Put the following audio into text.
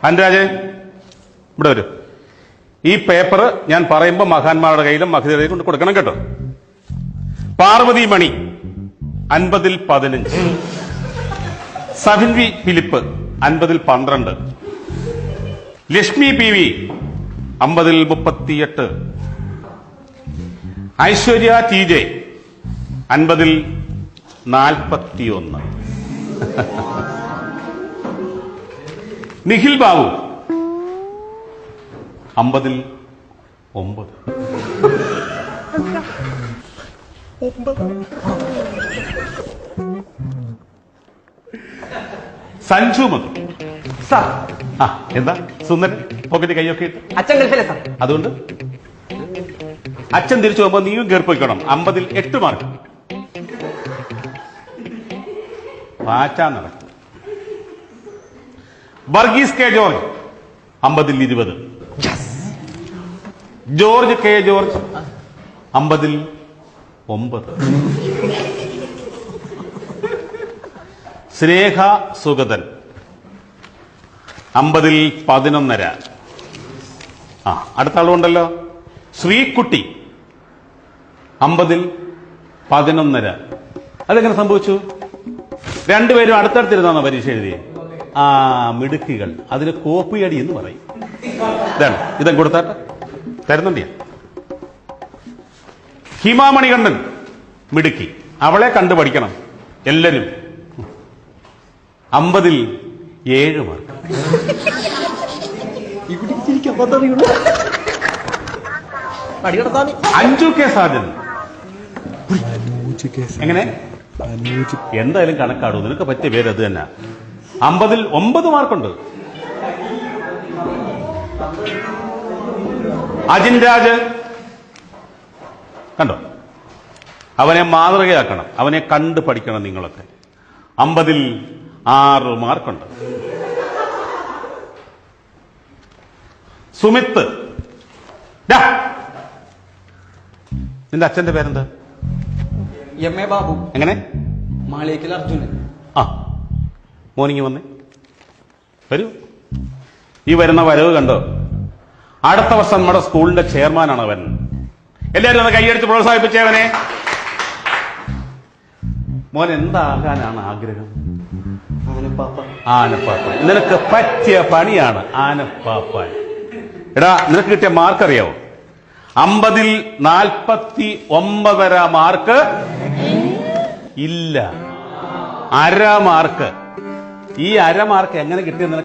അനുരാജെ ഇവിടെ വരും. ഈ പേപ്പർ ഞാൻ പറയുമ്പോൾ മഹാന്മാരുടെ കയ്യിലും മഹിതയുടെ കൊണ്ട് കൊടുക്കണം കേട്ടോ. പാർവതി മണി 50-ൽ 15, സഫിൻവി ഫിലിപ്പ് 50-ൽ 12, ലക്ഷ്മി പി വി 50-ൽ 38, ഐശ്വര്യ ടി ജെ 50-ൽ 41, നിഖിൽ ബാബു 50-ൽ 9, സഞ്ജു മധു. സാർ എന്താ സുന്ദരൻ പോക്കറ്റ് കൈയൊക്കെ ഇട്ട്? അച്ഛൻ ഗൾഫിലെ സാർ. അതുകൊണ്ട് അച്ഛൻ തിരിച്ചു പോകുമ്പോ നീയും കയറിപ്പോയിക്കണം. 50-ൽ 8 മാർക്ക്. പാച്ചാ നടക്കും. വർഗീസ് കെ ജോർജ് 50-ൽ 20, ജോർജ് കെ ജോർജ് 50-ൽ 9, സ്നേഹ സുഗതൻ 50-ൽ 11. അടുത്ത ആളുണ്ടല്ലോ, ശ്രീകുട്ടി 50-ൽ 11. അതെങ്ങനെ സംഭവിച്ചു? രണ്ടുപേരും അടുത്തടുത്തിരുന്നാണോ പരീക്ഷ എഴുതിയേ? മിടുക്കികൾ. അതിന് കോപ്പിയടി എന്ന് പറയും. ഇതാണ്. ഇതും കൊടുത്താട്ടെ, തരുന്നുണ്ട് ഞാൻ. ഹിമാമണികണ്ഠൻ മിടുക്കി, അവളെ കണ്ടു പഠിക്കണം എല്ലാരും. 50-ൽ 7 മാർക്ക്. അഞ്ജു കെ സാജൻ എങ്ങനെ? എന്തായാലും കണക്കാടൂ, നിനക്ക് പറ്റിയ പേര് അത് തന്നെ. 50-ൽ 9 മാർക്കുണ്ട്. അജിൻ രാജ് കണ്ടോ? അവനെ മാതൃകയാക്കണം, അവനെ കണ്ടു പഠിക്കണം നിങ്ങളൊക്കെ. 50-ൽ 6 മാർക്കുണ്ട്. സുമിത്ത്, നിന്റെ അച്ഛന്റെ പേരെന്താ? M A Babu. എങ്ങനെ? മാളിയേക്കൽ അർജുനൻ. മോർണിംഗ് വന്നേ, വരൂ. ഈ വരുന്ന വരവ് കണ്ടോ? അടുത്ത വർഷം നമ്മുടെ സ്കൂളിന്റെ ചെയർമാനാണ് അവൻ. എല്ലാവരും ഒന്ന് കൈയടിച്ച് പ്രോത്സാഹിപ്പിച്ചവനെ. മോൻ എന്താകാനാണ് ആഗ്രഹം? ആനപ്പാപ്പ. നിനക്ക് പറ്റിയ പണിയാണ് ആനപ്പാപ്പാൻ. എടാ, നിനക്ക് കിട്ടിയ മാർക്ക് അറിയാവോ? 50-ൽ 49.5 മാർക്ക് ഇല്ല. അര മാർക്ക്. ഈ അര മാർക്ക് എങ്ങനെ കിട്ടിയെന്ന്